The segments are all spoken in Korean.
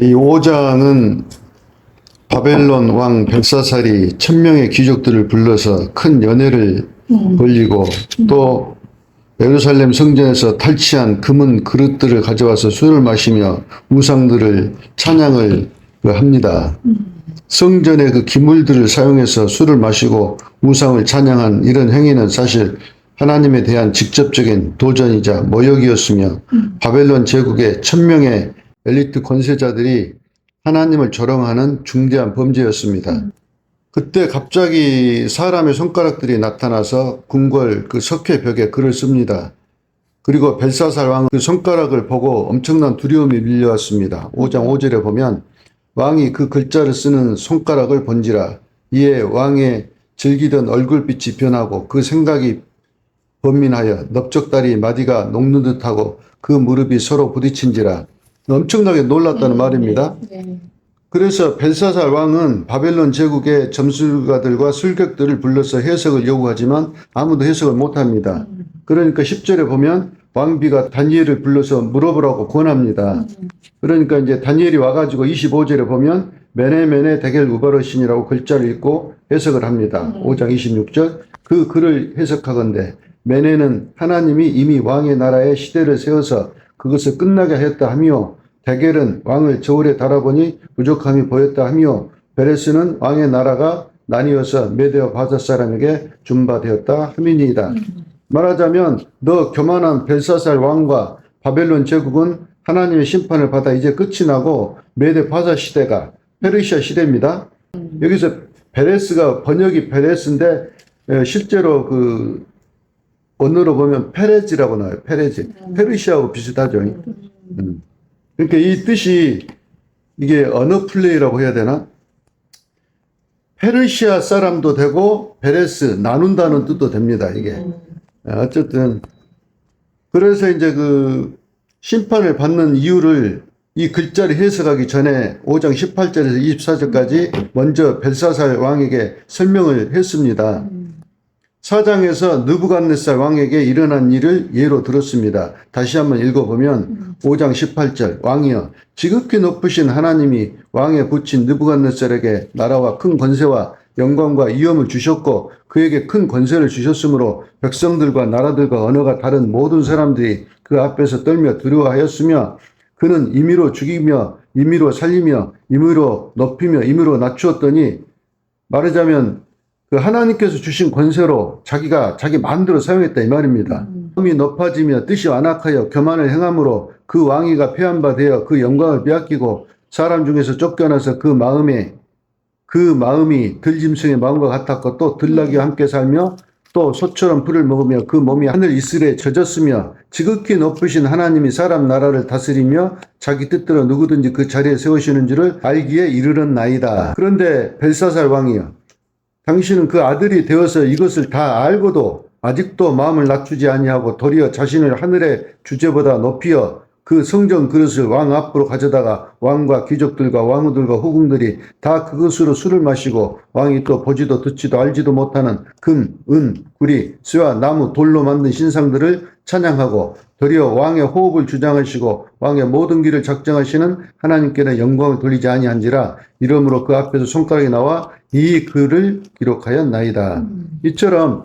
이 5장은 바벨론 왕 벨사살이 1000명의 귀족들을 불러서 큰 연회를 벌이고 또 예루살렘 성전에서 탈취한 금은 그릇들을 가져와서 술을 마시며 우상들을 찬양을 합니다. 성전의 그 기물들을 사용해서 술을 마시고 우상을 찬양한 이런 행위는 사실 하나님에 대한 직접적인 도전이자 모욕이었으며 바벨론 제국의 1000명의 엘리트 권세자들이 하나님을 조롱하는 중대한 범죄였습니다. 그때 갑자기 사람의 손가락들이 나타나서 궁궐 그 석회벽에 글을 씁니다. 그리고 벨사살 왕은 그 손가락을 보고 엄청난 두려움이 밀려왔습니다. 5장 5절에 보면 왕이 그 글자를 쓰는 손가락을 본지라 이에 왕의 즐기던 얼굴빛이 변하고 그 생각이 번민하여 넓적다리 마디가 녹는 듯하고 그 무릎이 서로 부딪힌지라. 엄청나게 놀랐다는 말입니다. 그래서 벨사살 왕은 바벨론 제국의 점술가들과 술객들을 불러서 해석을 요구하지만 아무도 해석을 못합니다. 그러니까 10절에 보면 왕비가 다니엘을 불러서 물어보라고 권합니다. 그러니까 이제 다니엘이 와가지고 25절에 보면 메네메네 데겔 우바르신이라고 글자를 읽고 해석을 합니다. 5장 26절 그 글을 해석하건대 메네는 하나님이 이미 왕의 나라에 시대를 세워서 그것을 끝나게 하였다 하며 데겔은 왕을 저울에 달아보니 부족함이 보였다 하며 베레스는 왕의 나라가 나뉘어서 메대와 바사 사람에게 준바되었다 함이니이다. 말하자면 너 교만한 벨사살 왕과 바벨론 제국은 하나님의 심판을 받아 이제 끝이 나고 메대 바사 시대가 페르시아 시대입니다. 여기서 베레스가 번역이 베레스인데 실제로 그 언어로 보면 페레즈라고 나와요. 페레즈. 페르시아하고 비슷하죠. 그러니까 이 뜻이 이게 언어 플레이라고 해야 되나? 페르시아 사람도 되고 베레스 나눈다는 뜻도 됩니다. 이게 어쨌든 그래서 이제 그 심판을 받는 이유를 이 글자를 해석하기 전에 5장 18절에서 24절까지 먼저 벨사살 왕에게 설명을 했습니다. 4장에서 느부갓네살 왕에게 일어난 일을 예로 들었습니다. 다시 한번 읽어보면 5장 18절 왕이여 지극히 높으신 하나님이 왕에 붙인 느부갓네살에게 나라와 큰 권세와 영광과 위엄을 주셨고 그에게 큰 권세를 주셨으므로 백성들과 나라들과 언어가 다른 모든 사람들이 그 앞에서 떨며 두려워하였으며 그는 임의로 죽이며 임의로 살리며 임의로 높이며 임의로 낮추었더니 말하자면 그 하나님께서 주신 권세로 자기가 자기 마음대로 사용했다 이 말입니다. 마음이 높아지며 뜻이 완악하여 교만을 행함으로 그 왕위가 폐한 바 되어 그 영광을 빼앗기고 사람 중에서 쫓겨나서 그 마음이 들짐승의 마음과 같았고 또 들나귀와 함께 살며 또 소처럼 풀을 먹으며 그 몸이 하늘 이슬에 젖었으며 지극히 높으신 하나님이 사람 나라를 다스리며 자기 뜻대로 누구든지 그 자리에 세우시는 줄을 알기에 이르는 나이다. 그런데 벨사살 왕이여 당신은 그 아들이 되어서 이것을 다 알고도 아직도 마음을 낮추지 아니하고 도리어 자신을 하늘의 주제보다 높이어 그 성전 그릇을 왕 앞으로 가져다가 왕과 귀족들과 왕후들과 후궁들이 다 그것으로 술을 마시고 왕이 또 보지도 듣지도 알지도 못하는 금, 은, 구리, 쇠와 나무, 돌로 만든 신상들을 찬양하고 도리어 왕의 호흡을 주장하시고 왕의 모든 길을 작정하시는 하나님께는 영광을 돌리지 아니한지라 이러므로 그 앞에서 손가락이 나와 이 글을 기록하였나이다. 이처럼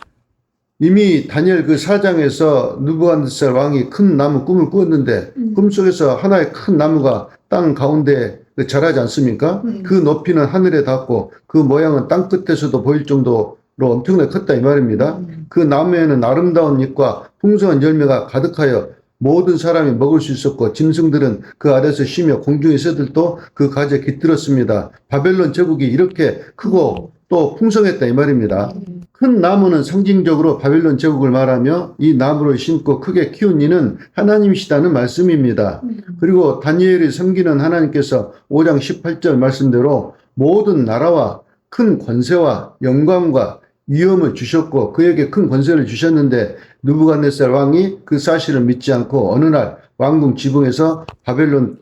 이미 다니엘 그 4장에서 느부갓네살 왕이 큰 나무 꿈을 꾸었는데 꿈속에서 하나의 큰 나무가 땅 가운데 자라지 않습니까? 그 높이는 하늘에 닿고 그 모양은 땅 끝에서도 보일 정도로 엄청나게 컸다 이 말입니다. 그 나무에는 아름다운 잎과 풍성한 열매가 가득하여 모든 사람이 먹을 수 있었고 짐승들은 그 아래서 쉬며 공중의 새들도 그 가지에 깃들었습니다. 바벨론 제국이 이렇게 크고 또 풍성했다 이 말입니다. 큰 나무는 상징적으로 바벨론 제국을 말하며 이 나무를 심고 크게 키운 이는 하나님이시다는 말씀입니다. 그리고 다니엘이 섬기는 하나님께서 5장 18절 말씀대로 모든 나라와 큰 권세와 영광과 위엄을 주셨고 그에게 큰 권세를 주셨는데 느부갓네살 왕이 그 사실을 믿지 않고 어느 날 왕궁 지붕에서 바벨론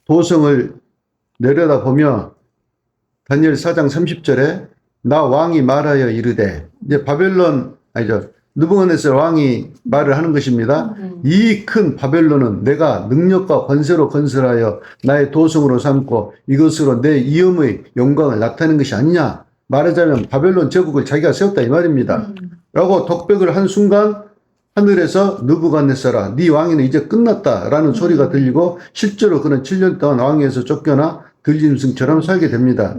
도성을 내려다보며 다니엘 4장 30절에 나 왕이 말하여 이르되 이제 느부갓네살 왕이 말을 하는 것입니다. 이 큰 바벨론은 내가 능력과 권세로 건설하여 나의 도성으로 삼고 이것으로 내 이음의 영광을 나타내는 것이 아니냐. 말하자면 바벨론 제국을 자기가 세웠다 이 말입니다. 라고 독백을 한 순간 하늘에서 느부갓네살아 네 왕위는 이제 끝났다라는 소리가 들리고 실제로 그는 7년 동안 왕위에서 쫓겨나 들짐승처럼 살게 됩니다.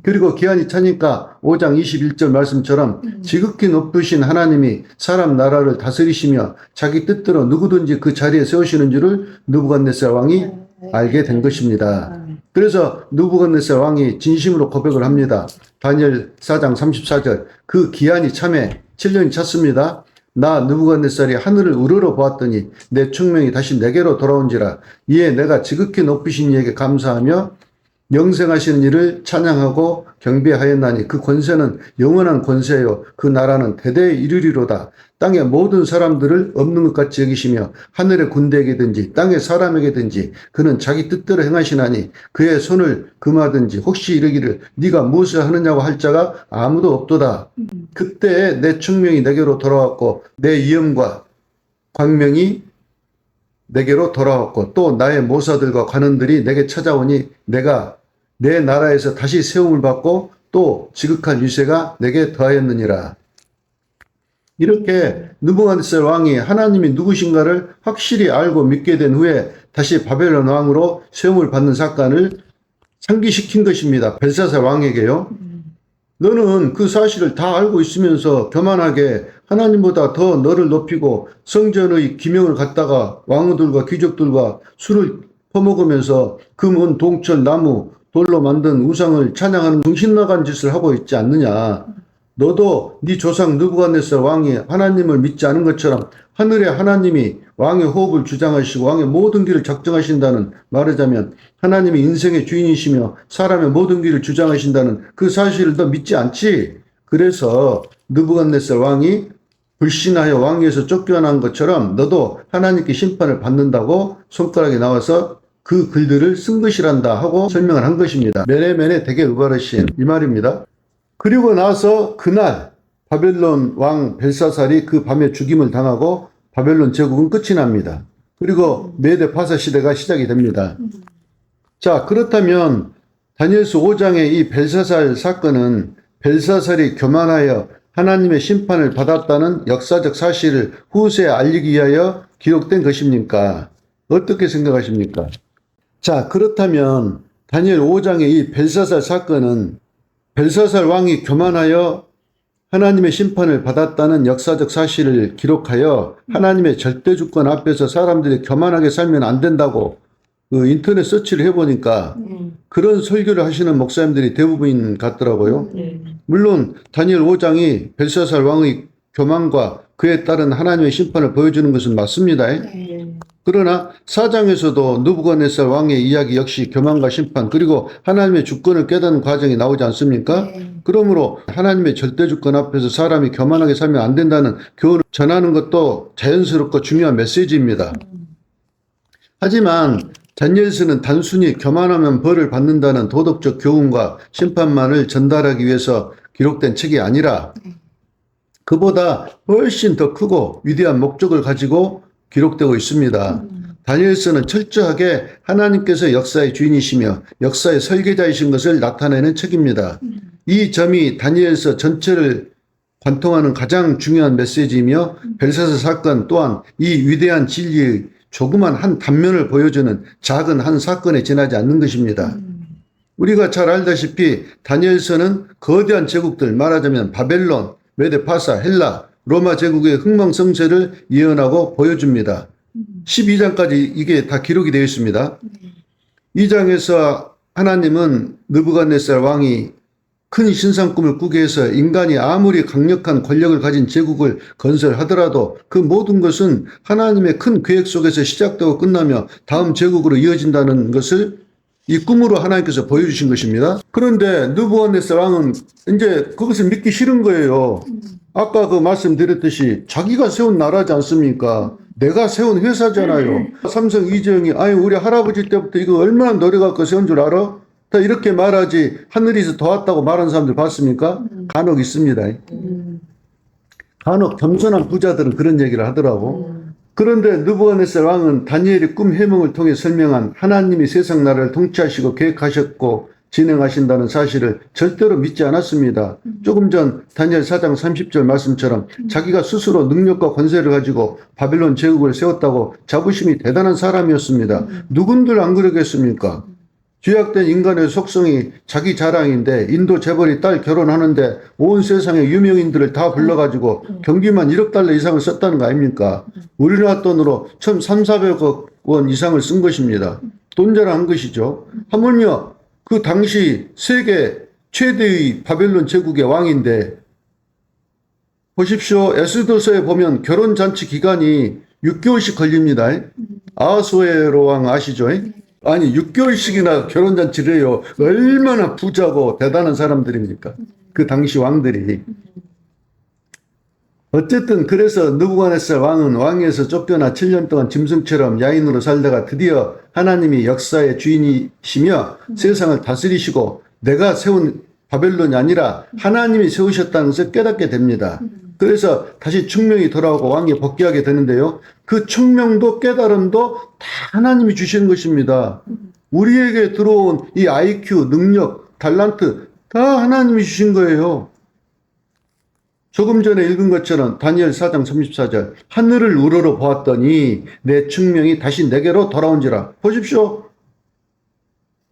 그리고 기한이 차니까 5장 21절 말씀처럼 지극히 높으신 하나님이 사람 나라를 다스리시며 자기 뜻대로 누구든지 그 자리에 세우시는 줄을 느부갓네살 왕이 알게 된 것입니다. 그래서 느부갓네살 왕이 진심으로 고백을 합니다. 다니엘 4장 34절 그 기한이 참에 7년이 찼습니다. 나 느부갓네살이 하늘을 우러러 보았더니 내 충명이 다시 내게로 돌아온지라 이에 내가 지극히 높으신 이에게 감사하며 영생하시는 이를 찬양하고 경배하였나니 그 권세는 영원한 권세요 그 나라는 대대에 이르리로다. 땅의 모든 사람들을 없는 것 같이 여기시며 하늘의 군대에게든지 땅의 사람에게든지 그는 자기 뜻대로 행하시나니 그의 손을 금하든지 혹시 이르기를 네가 무엇을 하느냐고 할 자가 아무도 없도다. 그때에 내 충명이 내게로 돌아왔고 내 이음과 광명이 내게로 돌아왔고 또 나의 모사들과 관원들이 내게 찾아오니 내가 내 나라에서 다시 세움을 받고 또 지극한 유세가 내게 더하였느니라. 이렇게 느부갓네살 왕이 하나님이 누구신가를 확실히 알고 믿게 된 후에 다시 바벨론 왕으로 세움을 받는 사건을 상기시킨 것입니다. 벨사살 왕에게요. 너는 그 사실을 다 알고 있으면서 교만하게 하나님보다 더 너를 높이고 성전의 기명을 갖다가 왕들과 귀족들과 술을 퍼먹으면서 금, 은, 동철, 나무, 돌로 만든 우상을 찬양하는 정신나간 짓을 하고 있지 않느냐. 너도 네 조상 느부갓네살 왕이 하나님을 믿지 않은 것처럼 하늘의 하나님이 왕의 호흡을 주장하시고 왕의 모든 길을 작정하신다는 말하자면 하나님이 인생의 주인이시며 사람의 모든 길을 주장하신다는 그 사실을 너 믿지 않지? 그래서 느부갓네살 왕이 불신하여 왕위에서 쫓겨난 것처럼 너도 하나님께 심판을 받는다고 손가락에 나와서 그 글들을 쓴 것이란다 하고 설명을 한 것입니다. 메네메네 대개 으바르신 이 말입니다. 그리고 나서 그날 바벨론 왕 벨사살이 그 밤에 죽임을 당하고 바벨론 제국은 끝이 납니다. 그리고 메데 파사 시대가 시작이 됩니다. 자, 그렇다면 다니엘서 5장의 이 벨사살 사건은 벨사살이 교만하여 하나님의 심판을 받았다는 역사적 사실을 후세에 알리기 위하여 기록된 것입니까? 어떻게 생각하십니까? 자, 그렇다면 다니엘 5장의 이 벨사살 사건은 벨사살 왕이 교만하여 하나님의 심판을 받았다는 역사적 사실을 기록하여 하나님의 절대 주권 앞에서 사람들이 교만하게 살면 안 된다고 그 인터넷 서치를 해보니까 그런 설교를 하시는 목사님들이 대부분인 같더라고요. 물론 다니엘 5장이 벨사살 왕의 교만과 그에 따른 하나님의 심판을 보여주는 것은 맞습니다. 그러나 4장에서도 느부갓네살 왕의 이야기 역시 교만과 심판 그리고 하나님의 주권을 깨닫는 과정이 나오지 않습니까? 그러므로 하나님의 절대 주권 앞에서 사람이 교만하게 살면 안 된다는 교훈을 전하는 것도 자연스럽고 중요한 메시지입니다. 하지만 다니엘서는 단순히 교만하면 벌을 받는다는 도덕적 교훈과 심판만을 전달하기 위해서 기록된 책이 아니라 그보다 훨씬 더 크고 위대한 목적을 가지고 기록되고 있습니다. 다니엘서는 철저하게 하나님께서 역사의 주인이시며 역사의 설계자이신 것을 나타내는 책입니다. 이 점이 다니엘서 전체를 관통하는 가장 중요한 메시지이며 벨사살 사건 또한 이 위대한 진리의 조그만 한 단면을 보여주는 작은 한 사건에 지나지 않는 것입니다. 우리가 잘 알다시피 다니엘서는 거대한 제국들 말하자면 바벨론, 메데 파사, 헬라, 로마 제국의 흥망성쇠를 예언하고 보여줍니다. 12장까지 이게 다 기록이 되어 있습니다. 2장에서 하나님은 느부갓네살 왕이 큰 신상 꿈을 꾸게 해서 인간이 아무리 강력한 권력을 가진 제국을 건설하더라도 그 모든 것은 하나님의 큰 계획 속에서 시작되고 끝나며 다음 제국으로 이어진다는 것을 이 꿈으로 하나님께서 보여주신 것입니다. 그런데 느부갓네살 왕은 이제 그것을 믿기 싫은 거예요. 아까 그 말씀드렸듯이 자기가 세운 나라지 않습니까? 내가 세운 회사잖아요. 삼성 이재용이 아니 우리 할아버지 때부터 이거 얼마나 노력하고 세운 줄 알아? 다 이렇게 말하지 하늘에서 도왔다고 말하는 사람들 봤습니까? 간혹 있습니다. 간혹 겸손한 부자들은 그런 얘기를 하더라고. 그런데 느부갓네살 왕은 다니엘이 꿈 해몽을 통해 설명한 하나님이 세상 나라를 통치하시고 계획하셨고 진행하신다는 사실을 절대로 믿지 않았습니다. 조금 전 다니엘 4장 30절 말씀처럼 자기가 스스로 능력과 권세를 가지고 바벨론 제국을 세웠다고 자부심이 대단한 사람이었습니다. 누군들 안 그러겠습니까? 죄악된 인간의 속성이 자기 자랑인데 인도 재벌이 딸 결혼하는데 온 세상의 유명인들을 다 불러가지고 경비만 1억 달러 이상을 썼다는 거 아닙니까? 우리나라 돈으로 1,300~400억 원 이상을 쓴 것입니다. 돈 자랑한 것이죠. 하물며 그 당시 세계 최대의 바벨론 제국의 왕인데 보십시오. 에스더서에 보면 결혼잔치 기간이 6개월씩 걸립니다. 아하수에로 왕 아시죠? 아니 6개월씩이나 결혼잔치를 해요. 얼마나 부자고 대단한 사람들입니까? 그 당시 왕들이. 어쨌든 그래서 느부갓네살 왕은 왕위에서 쫓겨나 7년 동안 짐승처럼 야인으로 살다가 드디어 하나님이 역사의 주인이시며 세상을 다스리시고 내가 세운 바벨론이 아니라 하나님이 세우셨다는 것을 깨닫게 됩니다. 그래서 다시 충명이 돌아오고 왕이 복귀하게 되는데요. 그 충명도 깨달음도 다 하나님이 주시는 것입니다. 우리에게 들어온 이 IQ, 능력, 달란트 다 하나님이 주신 거예요. 조금 전에 읽은 것처럼 다니엘 4장 34절 하늘을 우러러 보았더니 내 충명이 다시 내게로 돌아온지라. 보십시오.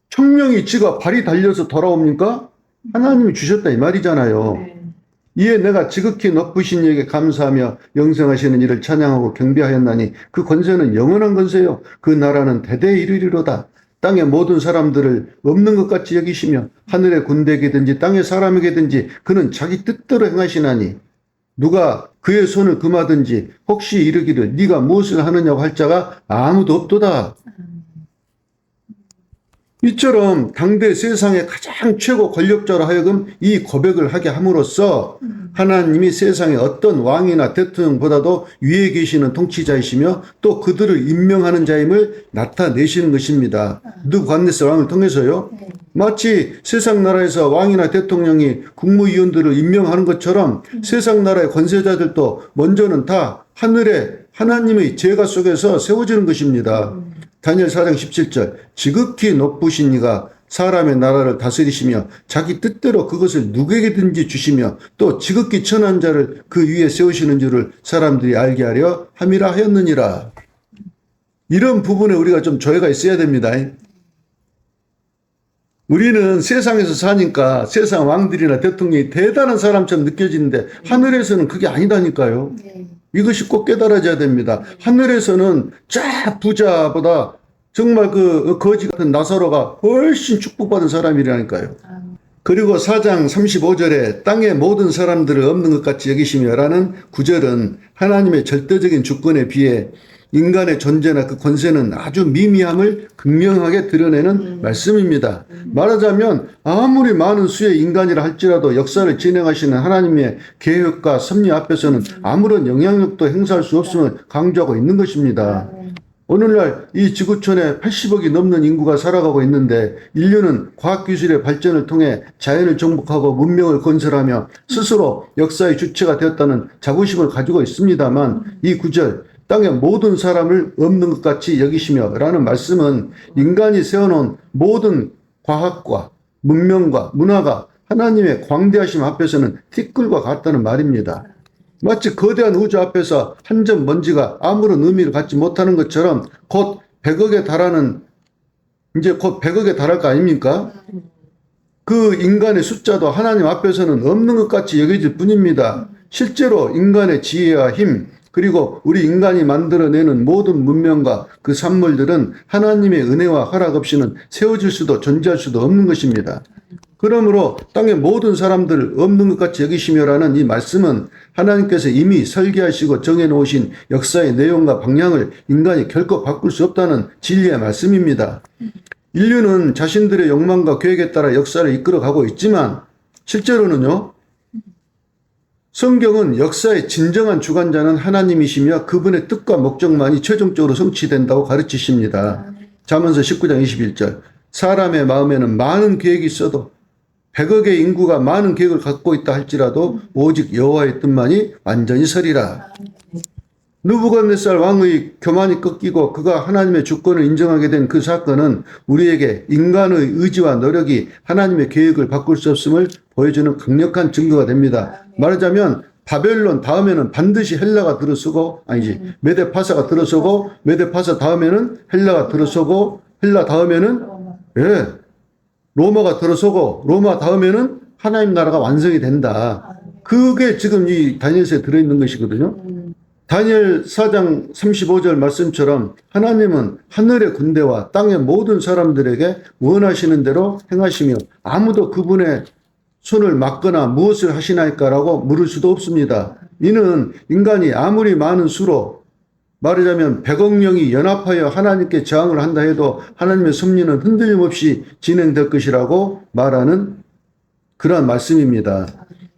충명이 지가 발이 달려서 돌아옵니까? 하나님이 주셨다 이 말이잖아요. 이에 내가 지극히 높으신 이에게 감사하며 영생하시는 이를 찬양하고 경배하였나니 그 권세는 영원한 권세요. 그 나라는 대대에 이르리로다. 땅의 모든 사람들을 없는 것 같이 여기시며 하늘의 군대에게든지 땅의 사람에게든지 그는 자기 뜻대로 행하시나니 누가 그의 손을 금하든지 혹시 이르기를 네가 무엇을 하느냐고 할 자가 아무도 없도다. 이처럼 당대 세상의 가장 최고 권력자로 하여금 이 고백을 하게 함으로써 하나님이 세상의 어떤 왕이나 대통령보다도 위에 계시는 통치자이시며 또 그들을 임명하는 자임을 나타내시는 것입니다. 느부갓네살 왕을 통해서요. 마치 세상 나라에서 왕이나 대통령이 국무위원들을 임명하는 것처럼 세상 나라의 권세자들도 먼저는 다 하늘에 하나님의 제가 속에서 세워지는 것입니다. 다니엘 4장 17절 지극히 높으신 이가 사람의 나라를 다스리시며 자기 뜻대로 그것을 누구에게든지 주시며 또 지극히 천한 자를 그 위에 세우시는 줄을 사람들이 알게 하려 함이라 하였느니라. 이런 부분에 우리가 좀 조회가 있어야 됩니다. 우리는 세상에서 사니까 세상 왕들이나 대통령이 대단한 사람처럼 느껴지는데 하늘에서는 그게 아니다니까요. 이것이 꼭 깨달아져야 됩니다. 하늘에서는 쫙 부자보다 정말 그 거지 같은 나사로가 훨씬 축복받은 사람이라니까요. 그리고 4장 35절에 땅의 모든 사람들을 없는 것 같이 여기시며 라는 구절은 하나님의 절대적인 주권에 비해 인간의 존재나 그 권세는 아주 미미함을 극명하게 드러내는 말씀입니다. 말하자면 아무리 많은 수의 인간이라 할지라도 역사를 진행하시는 하나님의 계획과 섭리 앞에서는 아무런 영향력도 행사할 수 없음을 강조하고 있는 것입니다. 오늘날 이 지구촌에 80억이 넘는 인구가 살아가고 있는데 인류는 과학기술의 발전을 통해 자연을 정복하고 문명을 건설하며 스스로 역사의 주체가 되었다는 자부심을 가지고 있습니다만 이 구절 땅의 모든 사람을 없는 것 같이 여기시며 라는 말씀은 인간이 세워놓은 모든 과학과 문명과 문화가 하나님의 광대하심 앞에서는 티끌과 같다는 말입니다. 마치 거대한 우주 앞에서 한 점 먼지가 아무런 의미를 갖지 못하는 것처럼 곧 100억에 달하는 이제 곧 100억에 달할 거 아닙니까? 그 인간의 숫자도 하나님 앞에서는 없는 것 같이 여겨질 뿐입니다. 실제로 인간의 지혜와 힘 그리고 우리 인간이 만들어내는 모든 문명과 그 산물들은 하나님의 은혜와 허락 없이는 세워질 수도 존재할 수도 없는 것입니다. 그러므로 땅의 모든 사람들을 없는 것 같이 여기시며라는 이 말씀은 하나님께서 이미 설계하시고 정해놓으신 역사의 내용과 방향을 인간이 결코 바꿀 수 없다는 진리의 말씀입니다. 인류는 자신들의 욕망과 계획에 따라 역사를 이끌어가고 있지만 실제로는요. 성경은 역사의 진정한 주관자는 하나님이시며 그분의 뜻과 목적만이 최종적으로 성취된다고 가르치십니다. 잠언서 19장 21절 사람의 마음에는 많은 계획이 있어도 100억의 인구가 많은 계획을 갖고 있다 할지라도 오직 여호와의 뜻만이 완전히 서리라. 느부갓네살 왕의 교만이 꺾이고 그가 하나님의 주권을 인정하게 된 그 사건은 우리에게 인간의 의지와 노력이 하나님의 계획을 바꿀 수 없음을 보여주는 강력한 증거가 됩니다. 말하자면 바벨론 다음에는 반드시 헬라가 들어서고, 아니지, 메데파사가 들어서고, 메데파사 다음에는 헬라가 들어서고, 헬라 다음에는, 예, 로마가 들어서고, 로마 다음에는 하나님 나라가 완성이 된다. 그게 지금 이 다니엘서에 들어있는 것이거든요. 다니엘 4장 35절 말씀처럼 하나님은 하늘의 군대와 땅의 모든 사람들에게 원하시는 대로 행하시며 아무도 그분의 손을 막거나 무엇을 하시나이까라고 물을 수도 없습니다. 이는 인간이 아무리 많은 수로 말하자면 100억 명이 연합하여 하나님께 저항을 한다 해도 하나님의 섭리는 흔들림 없이 진행될 것이라고 말하는 그러한 말씀입니다.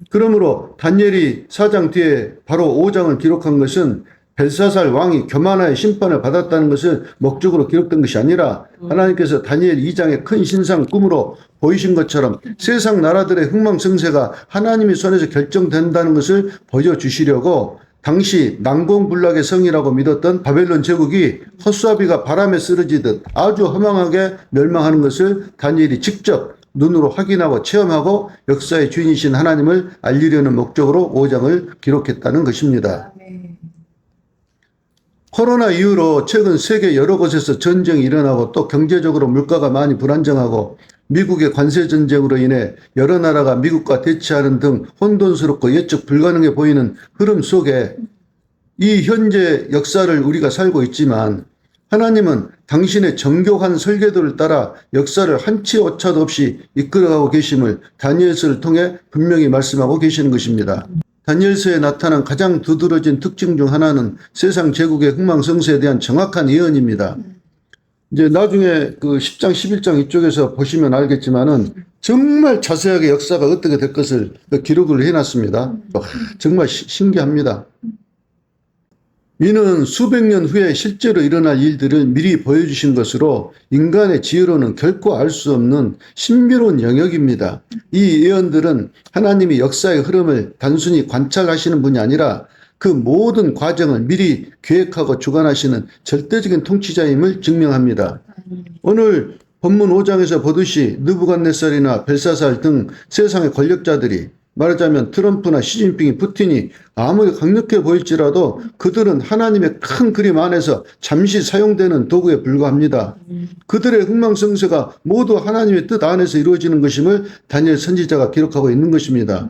그러므로 다니엘이 4장 뒤에 바로 5장을 기록한 것은 벨사살 왕이 교만하여 심판을 받았다는 것을 목적으로 기록된 것이 아니라 하나님께서 다니엘 2장의 큰 신상 꿈으로 보이신 것처럼 세상 나라들의 흥망성쇠가 하나님의 손에서 결정된다는 것을 보여주시려고 당시 난공불락의 성이라고 믿었던 바벨론 제국이 헛수아비가 바람에 쓰러지듯 아주 허망하게 멸망하는 것을 다니엘이 직접 눈으로 확인하고 체험하고 역사의 주인이신 하나님을 알리려는 목적으로 5장을 기록했다는 것입니다. 코로나 이후로 최근 세계 여러 곳에서 전쟁이 일어나고 또 경제적으로 물가가 많이 불안정하고 미국의 관세 전쟁으로 인해 여러 나라가 미국과 대치하는 등 혼돈스럽고 예측 불가능해 보이는 흐름 속에 이 현재 역사를 우리가 살고 있지만 하나님은 당신의 정교한 설계도를 따라 역사를 한치 오차도 없이 이끌어가고 계심을 다니엘서를 통해 분명히 말씀하고 계시는 것입니다. 다니엘서에 나타난 가장 두드러진 특징 중 하나는 세상 제국의 흥망성쇠에 대한 정확한 예언입니다. 이제 나중에 그 10장, 11장 이쪽에서 보시면 알겠지만은 정말 자세하게 역사가 어떻게 될 것을 기록을 해놨습니다. 정말 신기합니다. 이는 수백 년 후에 실제로 일어날 일들을 미리 보여주신 것으로 인간의 지혜로는 결코 알 수 없는 신비로운 영역입니다. 이 예언들은 하나님이 역사의 흐름을 단순히 관찰하시는 분이 아니라 그 모든 과정을 미리 계획하고 주관하시는 절대적인 통치자임을 증명합니다. 오늘 본문 5장에서 보듯이 느부갓네살이나 벨사살 등 세상의 권력자들이 말하자면 트럼프나 시진핑이 푸틴이 아무리 강력해 보일지라도 그들은 하나님의 큰 그림 안에서 잠시 사용되는 도구에 불과합니다. 그들의 흥망성쇠가 모두 하나님의 뜻 안에서 이루어지는 것임을 다니엘 선지자가 기록하고 있는 것입니다.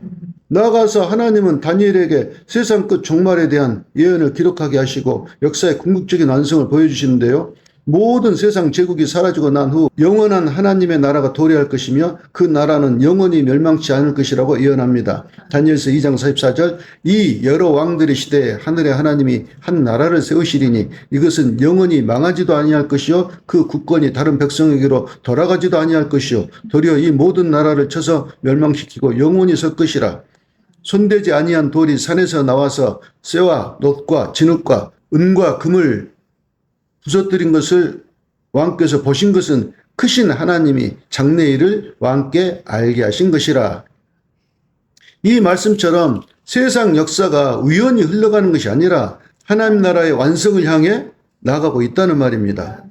나아가서 하나님은 다니엘에게 세상 끝 종말에 대한 예언을 기록하게 하시고 역사의 궁극적인 완성을 보여주시는데요. 모든 세상 제국이 사라지고 난 후 영원한 하나님의 나라가 도래할 것이며 그 나라는 영원히 멸망치 않을 것이라고 예언합니다. 다니엘서 2장 44절 이 여러 왕들의 시대에 하늘의 하나님이 한 나라를 세우시리니 이것은 영원히 망하지도 아니할 것이요 그 국권이 다른 백성에게로 돌아가지도 아니할 것이요 도리어 이 모든 나라를 쳐서 멸망시키고 영원히 설 것이라. 손대지 아니한 돌이 산에서 나와서 쇠와 놋과 진흙과 은과 금을 부서뜨린 것을 왕께서 보신 것은 크신 하나님이 장래일을 왕께 알게 하신 것이라. 이 말씀처럼 세상 역사가 우연히 흘러가는 것이 아니라 하나님 나라의 완성을 향해 나가고 있다는 말입니다.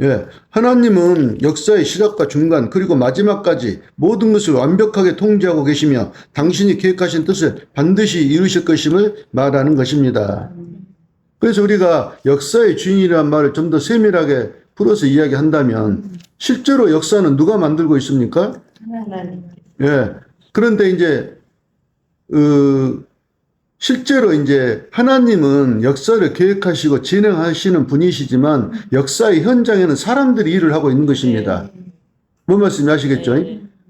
예, 하나님은 역사의 시작과 중간 그리고 마지막까지 모든 것을 완벽하게 통제하고 계시며 당신이 계획하신 뜻을 반드시 이루실 것임을 말하는 것입니다. 그래서 우리가 역사의 주인이라는 말을 좀 더 세밀하게 풀어서 이야기한다면 실제로 역사는 누가 만들고 있습니까? 예. 그런데 이제 실제로 이제 하나님은 역사를 계획하시고 진행하시는 분이시지만 역사의 현장에는 사람들이 일을 하고 있는 것입니다. 뭔 말씀인지 아시겠죠?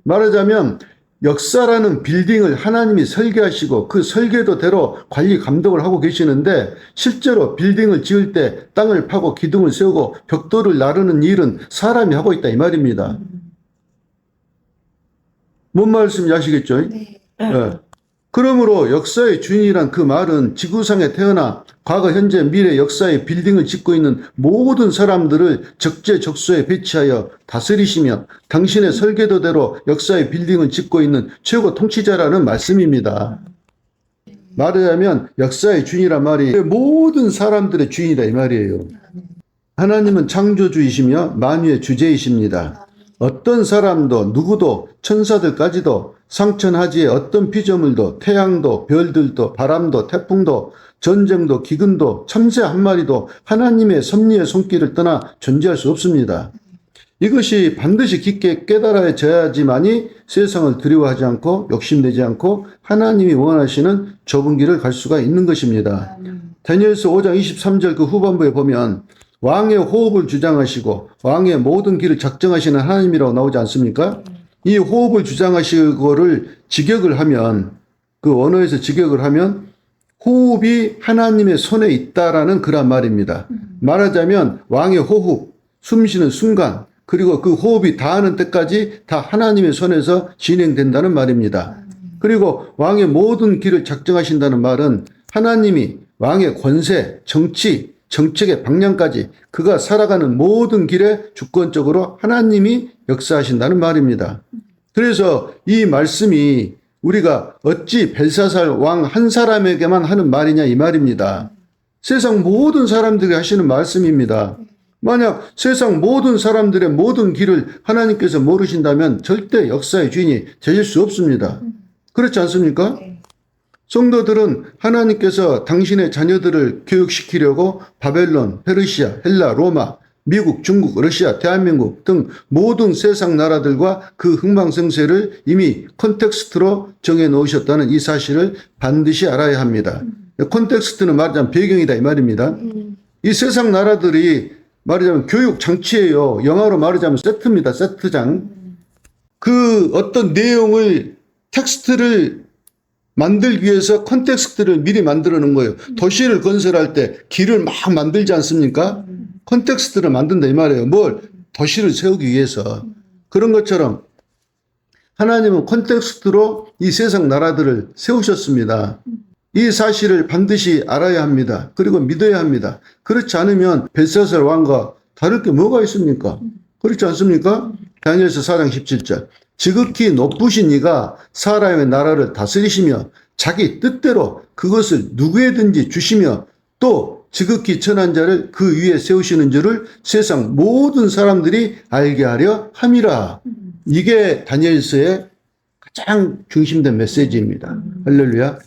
말하자면 역사라는 빌딩을 하나님이 설계하시고 그 설계도대로 관리 감독을 하고 계시는데 실제로 빌딩을 지을 때 땅을 파고 기둥을 세우고 벽돌을 나르는 일은 사람이 하고 있다 이 말입니다. 뭔 말씀인지 아시겠죠? 네. 그러므로 역사의 주인이란 그 말은 지구상에 태어나 과거, 현재, 미래 역사의 빌딩을 짓고 있는 모든 사람들을 적재적소에 배치하여 다스리시며 당신의 설계도대로 역사의 빌딩을 짓고 있는 최고 통치자라는 말씀입니다. 말하자면 역사의 주인이란 말이 모든 사람들의 주인이다 이 말이에요. 하나님은 창조주이시며 만유의 주제이십니다. 어떤 사람도 누구도 천사들까지도 상천하지의 어떤 피조물도 태양도 별들도 바람도 태풍도 전쟁도 기근도 참새 한 마리도 하나님의 섭리의 손길을 떠나 존재할 수 없습니다. 이것이 반드시 깊게 깨달아져야지만이 세상을 두려워하지 않고 욕심내지 않고 하나님이 원하시는 좁은 길을 갈 수가 있는 것입니다. 다니엘서 5장 23절 그 후반부에 보면 왕의 호흡을 주장하시고 왕의 모든 길을 작정하시는 하나님이라고 나오지 않습니까? 이 호흡을 주장하시고를 직역을 하면 그 언어에서 직역을 하면 호흡이 하나님의 손에 있다라는 그런 말입니다. 말하자면 왕의 호흡, 숨쉬는 순간 그리고 그 호흡이 닿는 때까지 다 하나님의 손에서 진행된다는 말입니다. 그리고 왕의 모든 길을 작정하신다는 말은 하나님이 왕의 권세, 정치, 정책의 방향까지 그가 살아가는 모든 길에 주권적으로 하나님이 역사하신다는 말입니다. 그래서 이 말씀이 우리가 어찌 벨사살 왕 한 사람에게만 하는 말이냐 이 말입니다. 세상 모든 사람들이 하시는 말씀입니다. 만약 세상 모든 사람들의 모든 길을 하나님께서 모르신다면 절대 역사의 주인이 되실 수 없습니다. 그렇지 않습니까? 성도들은 하나님께서 당신의 자녀들을 교육시키려고 바벨론, 페르시아, 헬라, 로마, 미국, 중국, 러시아, 대한민국 등 모든 세상 나라들과 그 흥망성쇠를 이미 컨텍스트로 정해 놓으셨다는 이 사실을 반드시 알아야 합니다. 컨텍스트는 말하자면 배경이다 이 말입니다. 이 세상 나라들이 말하자면 교육 장치예요. 영어로 말하자면 세트입니다. 세트장. 그 어떤 내용을 텍스트를 만들기 위해서 컨텍스트를 미리 만들어 놓은 거예요. 도시를 건설할 때 길을 막 만들지 않습니까? 컨텍스트를 만든다 이 말이에요. 뭘? 도시를 세우기 위해서. 그런 것처럼 하나님은 컨텍스트로 이 세상 나라들을 세우셨습니다. 이 사실을 반드시 알아야 합니다. 그리고 믿어야 합니다. 그렇지 않으면 벨사살 왕과 다를 게 뭐가 있습니까? 그렇지 않습니까? 다니엘서 4장 17절. 지극히 높으신 이가 사람의 나라를 다스리시며 자기 뜻대로 그것을 누구에든지 주시며 또 지극히 천한 자를 그 위에 세우시는 줄을 세상 모든 사람들이 알게 하려 함이라. 이게 다니엘서의 가장 중심된 메시지입니다. 할렐루야.